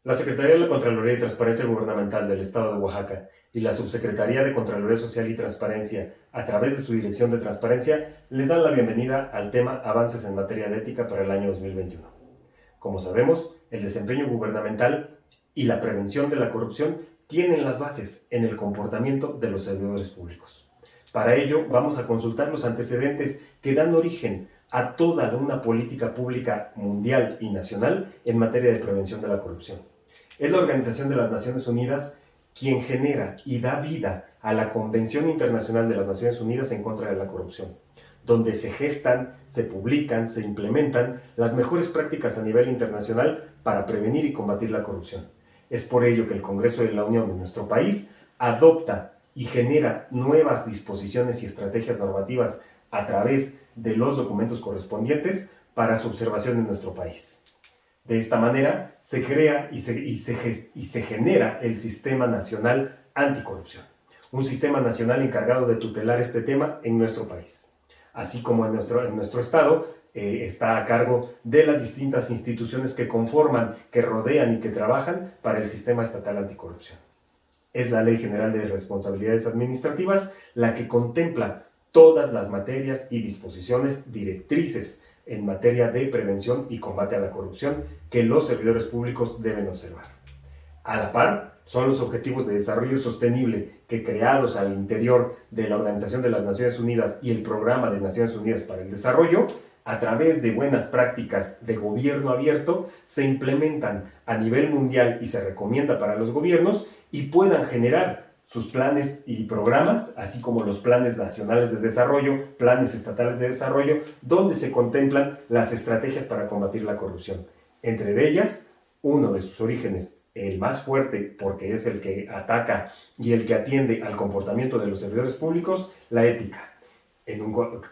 La Secretaría de la Contraloría y Transparencia Gubernamental del Estado de Oaxaca y la Subsecretaría de Contraloría Social y Transparencia, a través de su Dirección de Transparencia, les dan la bienvenida al tema Avances en materia de ética para el año 2021. Como sabemos, el desempeño gubernamental y la prevención de la corrupción tienen las bases en el comportamiento de los servidores públicos. Para ello, vamos a consultar los antecedentes que dan origen a toda una política pública mundial y nacional en materia de prevención de la corrupción. Es la Organización de las Naciones Unidas quien genera y da vida a la Convención Internacional de las Naciones Unidas en contra de la corrupción, donde se gestan, se publican, se implementan las mejores prácticas a nivel internacional para prevenir y combatir la corrupción. Es por ello que el Congreso de la Unión de nuestro país adopta y genera nuevas disposiciones y estrategias normativas a través de los documentos correspondientes para su observación en nuestro país. De esta manera se crea y se genera el Sistema Nacional Anticorrupción, un sistema nacional encargado de tutelar este tema en nuestro país. Así como en nuestro estado está a cargo de las distintas instituciones que conforman, que rodean y que trabajan para el Sistema Estatal Anticorrupción. Es la Ley General de Responsabilidades Administrativas la que contempla todas las materias y disposiciones directrices en materia de prevención y combate a la corrupción que los servidores públicos deben observar. A la par, son los Objetivos de Desarrollo Sostenible que, creados al interior de la Organización de las Naciones Unidas y el Programa de Naciones Unidas para el Desarrollo, a través de buenas prácticas de gobierno abierto, se implementan a nivel mundial y se recomienda para los gobiernos y puedan generar sus planes y programas, así como los planes nacionales de desarrollo, planes estatales de desarrollo, donde se contemplan las estrategias para combatir la corrupción. Entre ellas, uno de sus orígenes, el más fuerte, porque es el que ataca y el que atiende al comportamiento de los servidores públicos, la ética,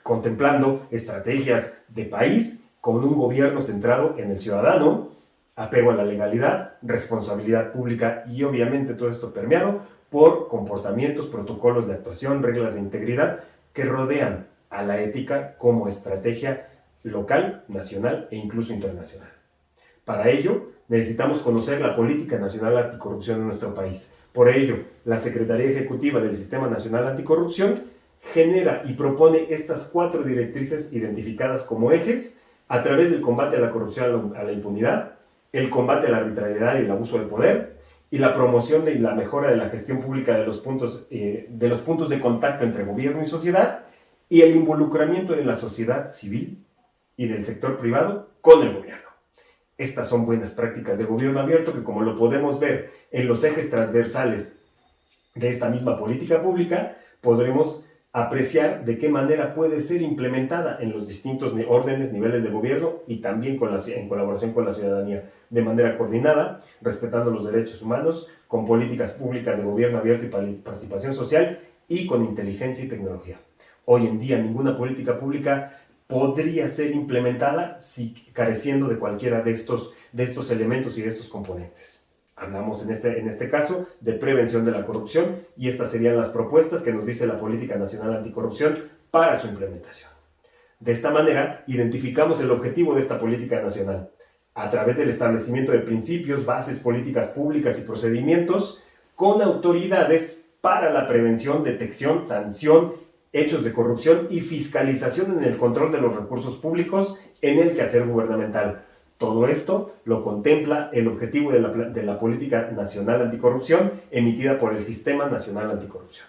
contemplando estrategias de país con un gobierno centrado en el ciudadano, apego a la legalidad, responsabilidad pública y obviamente todo esto permeado por comportamientos, protocolos de actuación, reglas de integridad que rodean a la ética como estrategia local, nacional e incluso internacional. Para ello, necesitamos conocer la Política Nacional Anticorrupción en nuestro país. Por ello, la Secretaría Ejecutiva del Sistema Nacional Anticorrupción genera y propone estas 4 directrices identificadas como ejes a través del combate a la corrupción, a la impunidad, el combate a la arbitrariedad y el abuso de poder, y la promoción y la mejora de la gestión pública de los puntos de contacto entre gobierno y sociedad, y el involucramiento de la sociedad civil y del sector privado con el gobierno. Estas son buenas prácticas de gobierno abierto que, como lo podemos ver en los ejes transversales de esta misma política pública, podremos apreciar de qué manera puede ser implementada en los distintos órdenes, niveles de gobierno y también en colaboración con la ciudadanía, de manera coordinada, respetando los derechos humanos, con políticas públicas de gobierno abierto y participación social y con inteligencia y tecnología. Hoy en día ninguna política pública podría ser implementada si careciendo de cualquiera de estos elementos y de estos componentes. Hablamos en este caso de prevención de la corrupción y estas serían las propuestas que nos dice la Política Nacional Anticorrupción para su implementación. De esta manera, identificamos el objetivo de esta política nacional a través del establecimiento de principios, bases, políticas públicas y procedimientos con autoridades para la prevención, detección, sanción, hechos de corrupción y fiscalización en el control de los recursos públicos en el quehacer gubernamental. Todo esto lo contempla el objetivo de la Política Nacional Anticorrupción emitida por el Sistema Nacional Anticorrupción.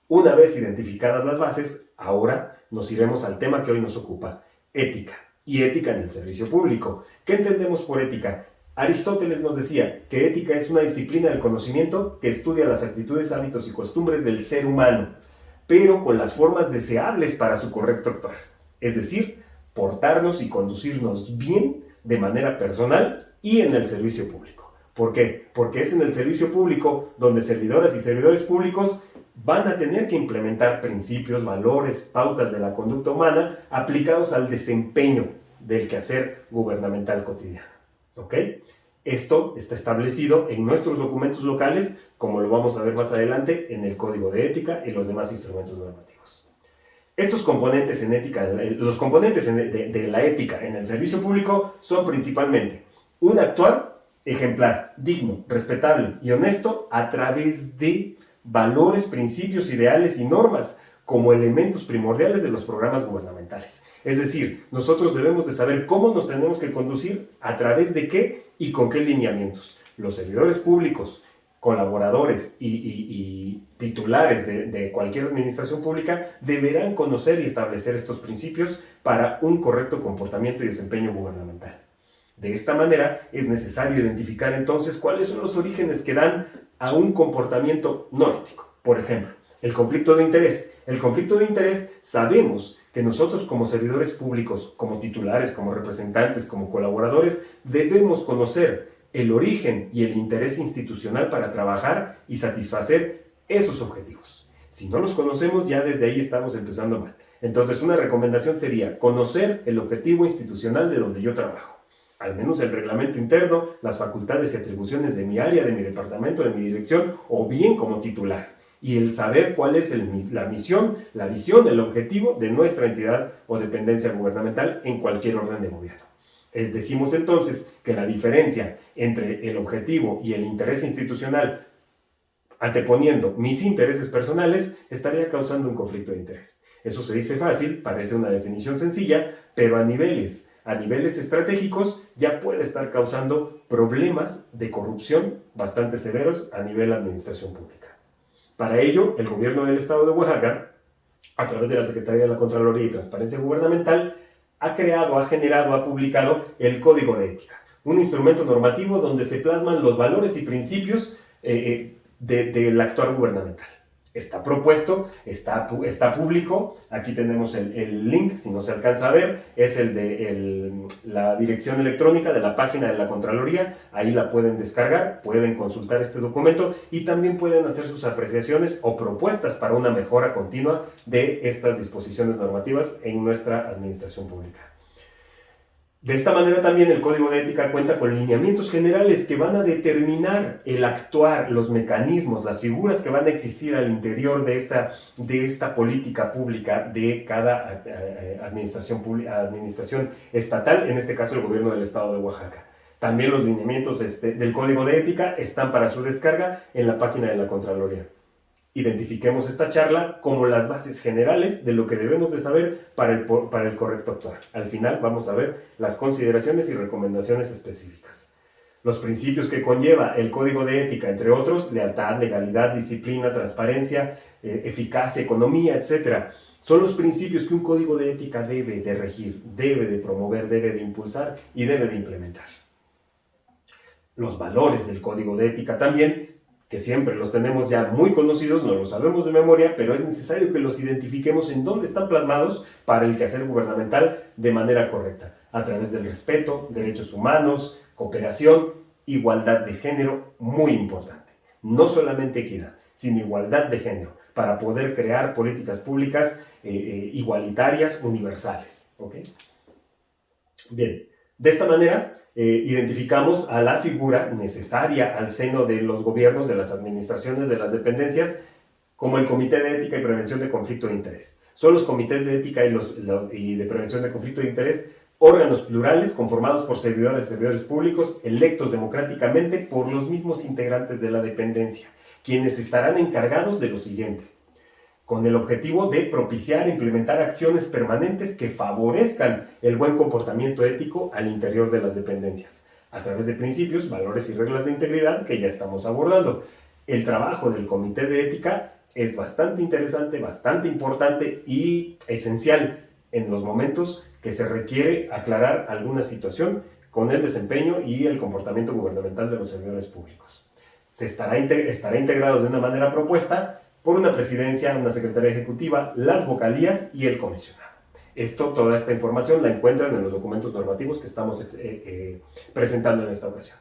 Una vez identificadas las bases, ahora nos iremos al tema que hoy nos ocupa, ética, y ética en el servicio público. ¿Qué entendemos por ética? Aristóteles nos decía que ética es una disciplina del conocimiento que estudia las actitudes, hábitos y costumbres del ser humano, pero con las formas deseables para su correcto actuar. Es decir, portarnos y conducirnos bien de manera personal y en el servicio público. ¿Por qué? Porque es en el servicio público donde servidoras y servidores públicos van a tener que implementar principios, valores, pautas de la conducta humana aplicados al desempeño del quehacer gubernamental cotidiano. ¿Ok? Esto está establecido en nuestros documentos locales, como lo vamos a ver más adelante en el Código de Ética y los demás instrumentos normativos. Estos componentes en ética, los componentes de la ética en el servicio público son principalmente un actuar ejemplar, digno, respetable y honesto a través de valores, principios, ideales y normas como elementos primordiales de los programas gubernamentales. Es decir, nosotros debemos de saber cómo nos tenemos que conducir, a través de qué y con qué lineamientos. Los servidores públicos, colaboradores y titulares de cualquier administración pública deberán conocer y establecer estos principios para un correcto comportamiento y desempeño gubernamental. De esta manera, es necesario identificar entonces cuáles son los orígenes que dan a un comportamiento no ético. Por ejemplo, el conflicto de interés. El conflicto de interés, sabemos que nosotros como servidores públicos, como titulares, como representantes, como colaboradores, debemos conocer el origen y el interés institucional para trabajar y satisfacer esos objetivos. Si no los conocemos, ya desde ahí estamos empezando mal. Entonces, una recomendación sería conocer el objetivo institucional de donde yo trabajo. Al menos el reglamento interno, las facultades y atribuciones de mi área, de mi departamento, de mi dirección, o bien como titular. Y el saber cuál es la misión, la visión, el objetivo de nuestra entidad o dependencia gubernamental en cualquier orden de gobierno. Decimos entonces que la diferencia entre el objetivo y el interés institucional, anteponiendo mis intereses personales, estaría causando un conflicto de interés. Eso se dice fácil, parece una definición sencilla, pero a niveles estratégicos ya puede estar causando problemas de corrupción bastante severos a nivel de administración pública. Para ello, el gobierno del estado de Oaxaca, a través de la Secretaría de la Contraloría y Transparencia Gubernamental, ha creado, ha generado, ha publicado el Código de Ética, un instrumento normativo donde se plasman los valores y principios del actuar gubernamental. Está propuesto, está público. Aquí tenemos el link, si no se alcanza a ver, es el de la dirección electrónica de la página de la Contraloría. Ahí la pueden descargar, pueden consultar este documento y también pueden hacer sus apreciaciones o propuestas para una mejora continua de estas disposiciones normativas en nuestra administración pública. De esta manera también el Código de Ética cuenta con lineamientos generales que van a determinar el actuar, los mecanismos, las figuras que van a existir al interior de esta política pública de cada administración estatal, en este caso el gobierno del estado de Oaxaca. También los lineamientos del Código de Ética están para su descarga en la página de la Contraloría. Identifiquemos esta charla como las bases generales de lo que debemos de saber para el correcto actuar. Al final vamos a ver las consideraciones y recomendaciones específicas. Los principios que conlleva el Código de Ética, entre otros, lealtad, legalidad, disciplina, transparencia, eficacia, economía, etc. Son los principios que un Código de Ética debe de regir, debe de promover, debe de impulsar y debe de implementar. Los valores del Código de Ética también, que siempre los tenemos ya muy conocidos, no los sabemos de memoria, pero es necesario que los identifiquemos en dónde están plasmados para el quehacer gubernamental de manera correcta, a través del respeto, derechos humanos, cooperación, igualdad de género, muy importante. No solamente equidad, sino igualdad de género, para poder crear políticas públicas igualitarias, universales. ¿Okay? Bien, de esta manera identificamos a la figura necesaria al seno de los gobiernos, de las administraciones, de las dependencias, como el Comité de Ética y Prevención de Conflicto de Interés. Son los comités de ética y de prevención de conflicto de interés órganos plurales conformados por servidores públicos electos democráticamente por los mismos integrantes de la dependencia, quienes estarán encargados de lo siguiente: con el objetivo de propiciar e implementar acciones permanentes que favorezcan el buen comportamiento ético al interior de las dependencias, a través de principios, valores y reglas de integridad que ya estamos abordando. El trabajo del Comité de Ética es bastante interesante, bastante importante y esencial en los momentos que se requiere aclarar alguna situación con el desempeño y el comportamiento gubernamental de los servidores públicos. Estará integrado de una manera propuesta por una presidencia, una secretaría ejecutiva, las vocalías y el comisionado. Toda esta información la encuentran en los documentos normativos que estamos presentando en esta ocasión.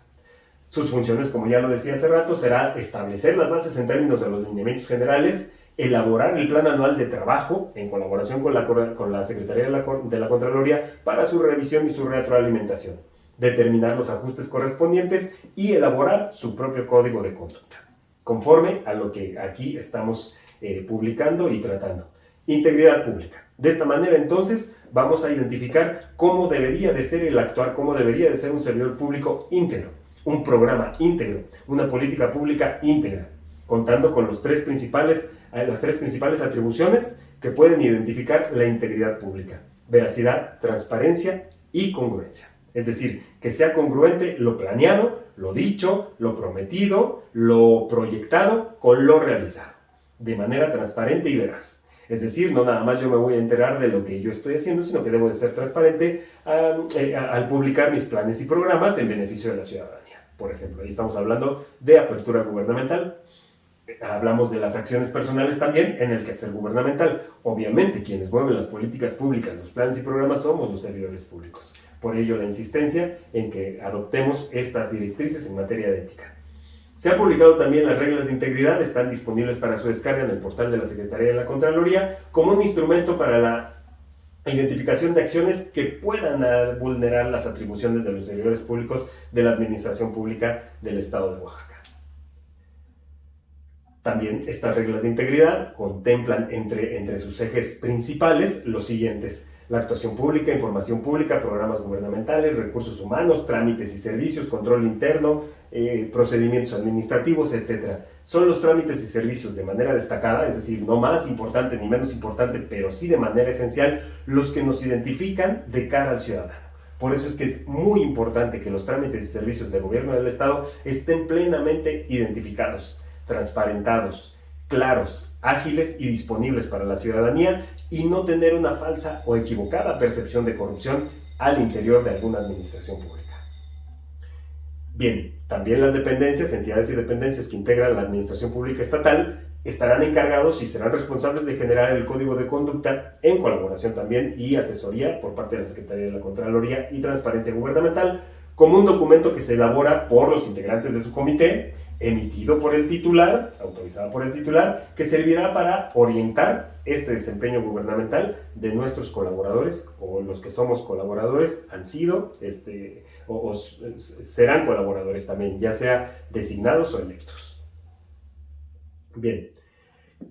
Sus funciones, como ya lo decía hace rato, será establecer las bases en términos de los lineamientos generales, elaborar el plan anual de trabajo en colaboración con la Secretaría de la Contraloría para su revisión y su retroalimentación, determinar los ajustes correspondientes y elaborar su propio código de conducta, conforme a lo que aquí estamos publicando y tratando. Integridad pública. De esta manera, entonces, vamos a identificar cómo debería de ser el actuar, cómo debería de ser un servidor público íntegro, un programa íntegro, una política pública íntegra, contando con las tres principales atribuciones que pueden identificar la integridad pública: veracidad, transparencia y congruencia. Es decir, que sea congruente lo planeado, lo dicho, lo prometido, lo proyectado con lo realizado, de manera transparente y veraz. Es decir, no nada más yo me voy a enterar de lo que yo estoy haciendo, sino que debo de ser transparente al publicar mis planes y programas en beneficio de la ciudadanía. Por ejemplo, ahí estamos hablando de apertura gubernamental. Hablamos de las acciones personales también en el quehacer gubernamental. Obviamente, quienes mueven las políticas públicas, los planes y programas, somos los servidores públicos. Por ello, la insistencia en que adoptemos estas directrices en materia de ética. Se han publicado también las reglas de integridad, están disponibles para su descarga en el portal de la Secretaría de la Contraloría como un instrumento para la identificación de acciones que puedan vulnerar las atribuciones de los servidores públicos de la Administración Pública del Estado de Oaxaca. También estas reglas de integridad contemplan entre sus ejes principales los siguientes: la actuación pública, información pública, programas gubernamentales, recursos humanos, trámites y servicios, control interno, procedimientos administrativos, etc. Son los trámites y servicios de manera destacada, es decir, no más importante ni menos importante, pero sí de manera esencial, los que nos identifican de cara al ciudadano. Por eso es que es muy importante que los trámites y servicios del gobierno del Estado estén plenamente identificados, transparentados, claros, ágiles y disponibles para la ciudadanía, y no tener una falsa o equivocada percepción de corrupción al interior de alguna administración pública. Bien, también las dependencias, entidades y dependencias que integran la administración pública estatal estarán encargados y serán responsables de generar el código de conducta en colaboración también y asesoría por parte de la Secretaría de la Contraloría y Transparencia Gubernamental, como un documento que se elabora por los integrantes de su comité, emitido por el titular, autorizado por el titular, que servirá para orientar este desempeño gubernamental de nuestros colaboradores, o los que somos colaboradores han sido o serán colaboradores también, ya sea designados o electos. Bien,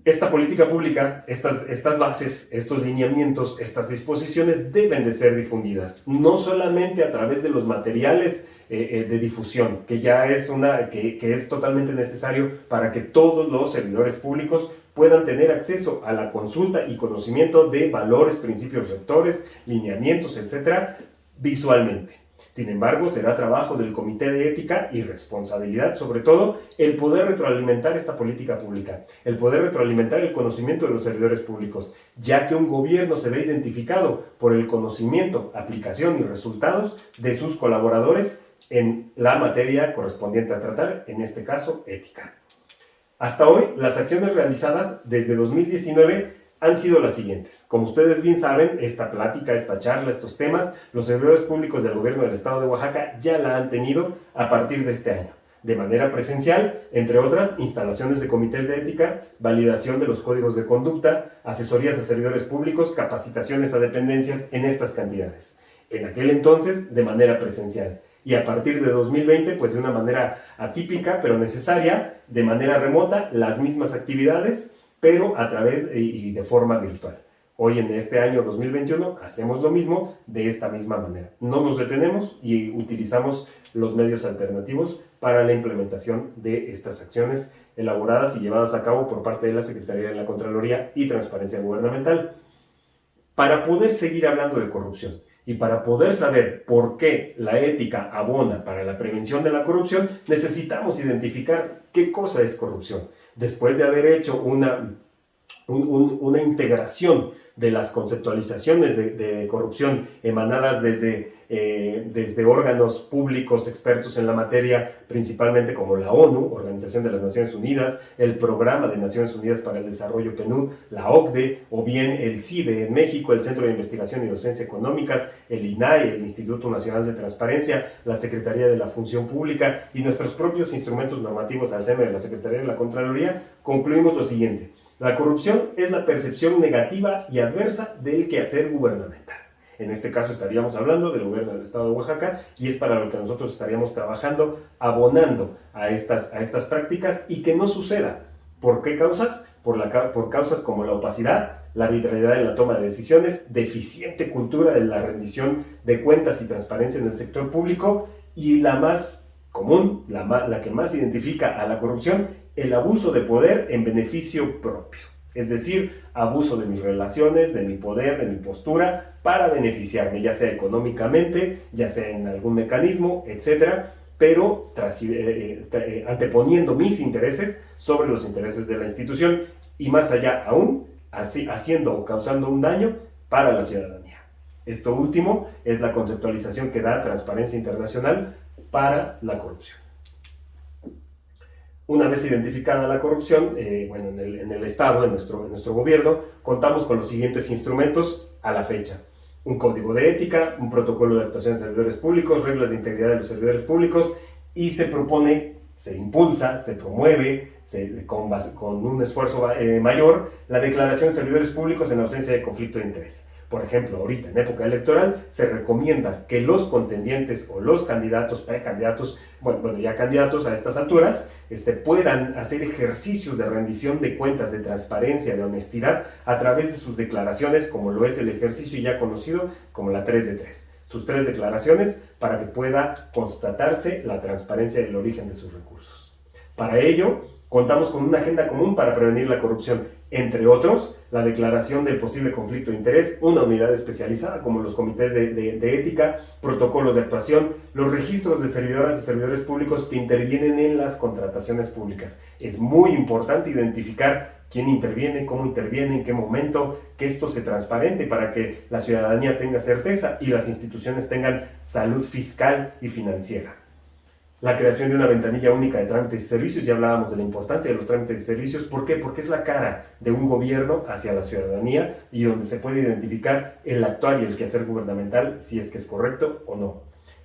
esta política pública, estas bases, estos lineamientos, estas disposiciones deben de ser difundidas, no solamente a través de los materiales de difusión, que ya es que es totalmente necesario para que todos los servidores públicos puedan tener acceso a la consulta y conocimiento de valores, principios rectores, lineamientos, etcétera, visualmente. Sin embargo, será trabajo del Comité de Ética y responsabilidad, sobre todo, el poder retroalimentar esta política pública, el poder retroalimentar el conocimiento de los servidores públicos, ya que un gobierno se ve identificado por el conocimiento, aplicación y resultados de sus colaboradores en la materia correspondiente a tratar, en este caso, ética. Hasta hoy, las acciones realizadas desde 2019 han sido las siguientes. Como ustedes bien saben, esta plática, esta charla, estos temas, los servidores públicos del gobierno del Estado de Oaxaca ya la han tenido a partir de este año, de manera presencial, entre otras, instalaciones de comités de ética, validación de los códigos de conducta, asesorías a servidores públicos, capacitaciones a dependencias en estas cantidades. En aquel entonces, de manera presencial. Y a partir de 2020, pues de una manera atípica, pero necesaria, de manera remota, las mismas actividades, pero a través y de forma virtual. Hoy en este año 2021 hacemos lo mismo de esta misma manera. No nos detenemos y utilizamos los medios alternativos para la implementación de estas acciones elaboradas y llevadas a cabo por parte de la Secretaría de la Contraloría y Transparencia Gubernamental. Para poder seguir hablando de corrupción y para poder saber por qué la ética abona para la prevención de la corrupción, necesitamos identificar qué cosa es corrupción. Después de haber hecho una integración de las conceptualizaciones de corrupción emanadas desde órganos públicos expertos en la materia, principalmente como la ONU, Organización de las Naciones Unidas, el Programa de Naciones Unidas para el Desarrollo PNUD, la OCDE, o bien el CIDE en México, el Centro de Investigación y Docencia Económicas, el INAI, el Instituto Nacional de Transparencia, la Secretaría de la Función Pública y nuestros propios instrumentos normativos al seno de la Secretaría de la Contraloría, concluimos lo siguiente: la corrupción es la percepción negativa y adversa del quehacer gubernamental. En este caso estaríamos hablando del gobierno del Estado de Oaxaca y es para lo que nosotros estaríamos trabajando, abonando a estas prácticas y que no suceda. ¿Por qué causas? Por causas como la opacidad, la arbitrariedad en la toma de decisiones, deficiente cultura de la rendición de cuentas y transparencia en el sector público y la más común, la que más identifica a la corrupción, el abuso de poder en beneficio propio. Es decir, abuso de mis relaciones, de mi poder, de mi postura, para beneficiarme, ya sea económicamente, ya sea en algún mecanismo, etcétera, pero anteponiendo mis intereses sobre los intereses de la institución y más allá aún, haciendo o causando un daño para la ciudadanía. Esto último es la conceptualización que da Transparencia Internacional para la corrupción. Una vez identificada la corrupción, en el Estado, en nuestro gobierno, contamos con los siguientes instrumentos a la fecha. Un código de ética, un protocolo de actuación de servidores públicos, reglas de integridad de los servidores públicos, y se propone, se impulsa, se promueve, con un esfuerzo mayor, la declaración de servidores públicos en ausencia de conflicto de interés. Por ejemplo, ahorita en época electoral se recomienda que los contendientes o los candidatos, precandidatos, ya candidatos a estas alturas, puedan hacer ejercicios de rendición de cuentas, de transparencia, de honestidad a través de sus declaraciones, como lo es el ejercicio ya conocido como la 3 de 3. Sus 3 declaraciones para que pueda constatarse la transparencia del origen de sus recursos. Para ello, contamos con una agenda común para prevenir la corrupción, entre otros, la declaración del posible conflicto de interés, una unidad especializada como los comités de ética, protocolos de actuación, los registros de servidoras y servidores públicos que intervienen en las contrataciones públicas. Es muy importante identificar quién interviene, cómo interviene, en qué momento, que esto se transparente para que la ciudadanía tenga certeza y las instituciones tengan salud fiscal y financiera. La creación de una ventanilla única de trámites y servicios, ya hablábamos de la importancia de los trámites y servicios. ¿Por qué? Porque es la cara de un gobierno hacia la ciudadanía y donde se puede identificar el actuar y el quehacer gubernamental, si es que es correcto o no.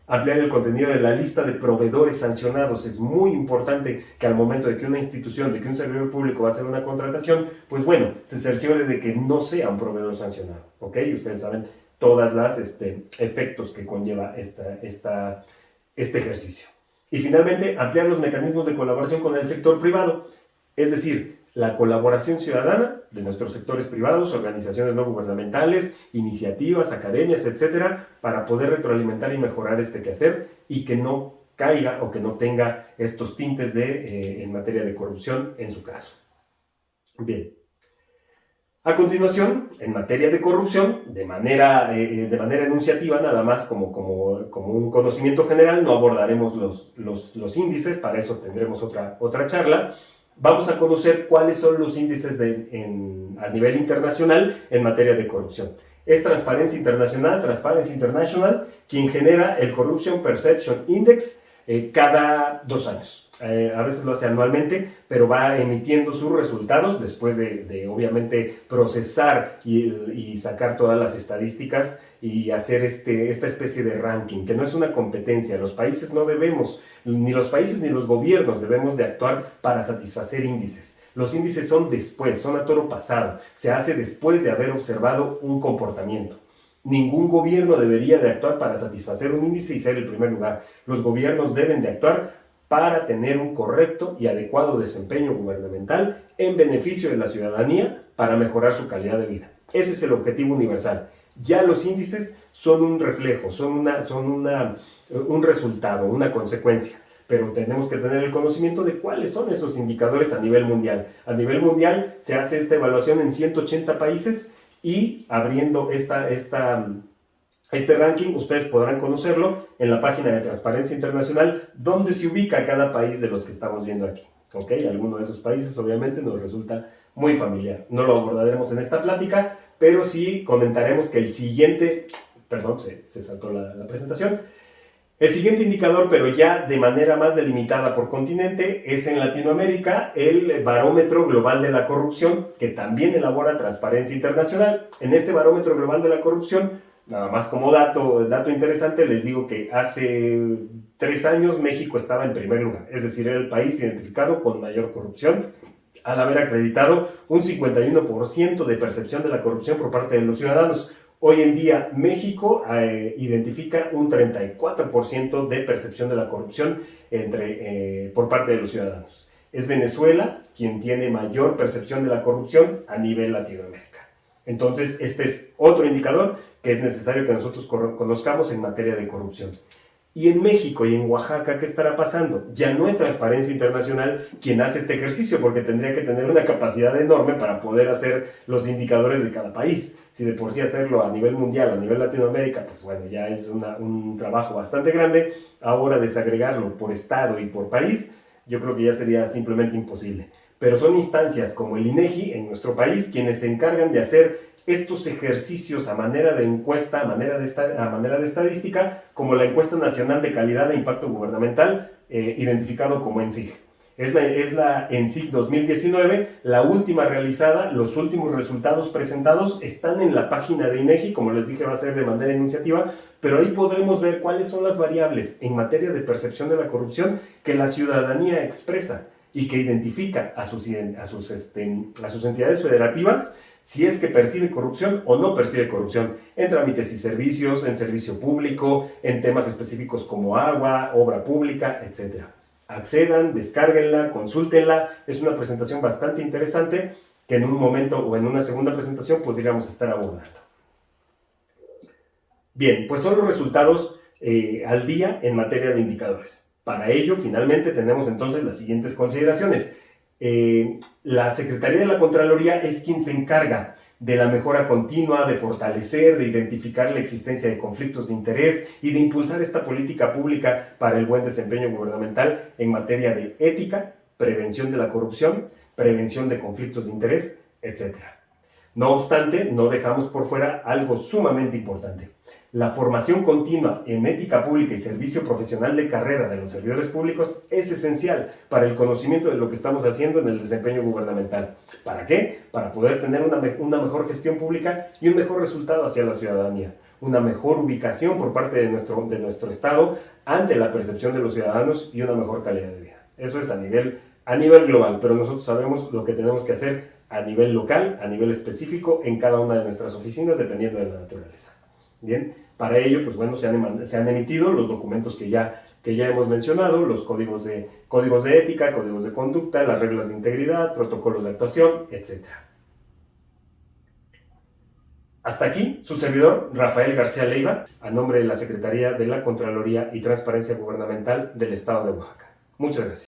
Ampliar el contenido de la lista de proveedores sancionados. Es muy importante que al momento de que una institución, de que un servidor público va a hacer una contratación, se cerciore de que no sea un proveedor sancionado. ¿Ok? Ustedes saben todas las efectos que conlleva este ejercicio. Y finalmente, ampliar los mecanismos de colaboración con el sector privado, es decir, la colaboración ciudadana de nuestros sectores privados, organizaciones no gubernamentales, iniciativas, academias, etcétera, para poder retroalimentar y mejorar este quehacer y que no caiga o que no tenga estos tintes en materia de corrupción en su caso. Bien. A continuación, en materia de corrupción, de manera enunciativa, nada más como un conocimiento general, no abordaremos los índices, para eso tendremos otra charla. Vamos a conocer cuáles son los índices a nivel internacional en materia de corrupción. Es Transparency International, quien genera el Corruption Perception Index cada 2 años. A veces lo hace anualmente, pero va emitiendo sus resultados después de obviamente procesar y sacar todas las estadísticas y hacer esta especie de ranking, que no es una competencia. Los países no debemos, ni los países ni los gobiernos debemos de actuar para satisfacer índices. Los índices son después, son a toro pasado, se hace después de haber observado un comportamiento. Ningún gobierno debería de actuar para satisfacer un índice y ser el primer lugar. Los gobiernos deben de actuar para tener un correcto y adecuado desempeño gubernamental en beneficio de la ciudadanía para mejorar su calidad de vida. Ese es el objetivo universal. Ya los índices son un reflejo, son un resultado, una consecuencia, pero tenemos que tener el conocimiento de cuáles son esos indicadores a nivel mundial. A nivel mundial se hace esta evaluación en 180 países y abriendo este ranking, ustedes podrán conocerlo en la página de Transparencia Internacional, donde se ubica cada país de los que estamos viendo aquí. ¿Ok? Alguno de esos países obviamente nos resulta muy familiar. No lo abordaremos en esta plática, pero sí comentaremos que el siguiente... Perdón, se saltó la presentación. El siguiente indicador, pero ya de manera más delimitada por continente, es en Latinoamérica el Barómetro Global de la Corrupción, que también elabora Transparencia Internacional. En este Barómetro Global de la Corrupción, nada más como dato interesante, les digo que hace 3 años México estaba en primer lugar, es decir, era el país identificado con mayor corrupción, al haber acreditado un 51% de percepción de la corrupción por parte de los ciudadanos. Hoy en día México identifica un 34% de percepción de la corrupción por parte de los ciudadanos. Es Venezuela quien tiene mayor percepción de la corrupción a nivel Latinoamérica. Entonces, este es otro indicador que es necesario que nosotros conozcamos en materia de corrupción. Y en México y en Oaxaca, ¿qué estará pasando? Ya no es Transparencia Internacional quien hace este ejercicio, porque tendría que tener una capacidad enorme para poder hacer los indicadores de cada país. Si de por sí hacerlo a nivel mundial, a nivel Latinoamérica, pues bueno, ya es un trabajo bastante grande. Ahora desagregarlo por estado y por país, yo creo que ya sería simplemente imposible. Pero son instancias como el INEGI en nuestro país quienes se encargan de hacer estos ejercicios a manera de encuesta, a manera de estadística, como la Encuesta Nacional de Calidad e Impacto Gubernamental, identificado como ENSIG. Es la ENSIG 2019, la última realizada. Los últimos resultados presentados están en la página de INEGI, como les dije, va a ser de manera enunciativa, pero ahí podremos ver cuáles son las variables en materia de percepción de la corrupción que la ciudadanía expresa y que identifica a sus entidades federativas si es que percibe corrupción o no percibe corrupción en trámites y servicios, en servicio público, en temas específicos como agua, obra pública, etc. Accedan, descárguenla, consúltenla. Es una presentación bastante interesante que en un momento o en una segunda presentación podríamos estar abordando. Bien, pues son los resultados al día en materia de indicadores. Para ello, finalmente, tenemos entonces las siguientes consideraciones. La Secretaría de la Contraloría es quien se encarga de la mejora continua, de fortalecer, de identificar la existencia de conflictos de interés y de impulsar esta política pública para el buen desempeño gubernamental en materia de ética, prevención de la corrupción, prevención de conflictos de interés, etc. No obstante, no dejamos por fuera algo sumamente importante. La formación continua en ética pública y servicio profesional de carrera de los servidores públicos es esencial para el conocimiento de lo que estamos haciendo en el desempeño gubernamental. ¿Para qué? Para poder tener una mejor gestión pública y un mejor resultado hacia la ciudadanía. Una mejor ubicación por parte de nuestro Estado ante la percepción de los ciudadanos y una mejor calidad de vida. Eso es a nivel global, pero nosotros sabemos lo que tenemos que hacer a nivel local, a nivel específico, en cada una de nuestras oficinas, dependiendo de la naturaleza. Bien, para ello, pues bueno, se han emitido los documentos que ya hemos mencionado, los códigos de ética, códigos de conducta, las reglas de integridad, protocolos de actuación, etc. Hasta aquí, su servidor, Rafael García Leiva, a nombre de la Secretaría de la Contraloría y Transparencia Gubernamental del Estado de Oaxaca. Muchas gracias.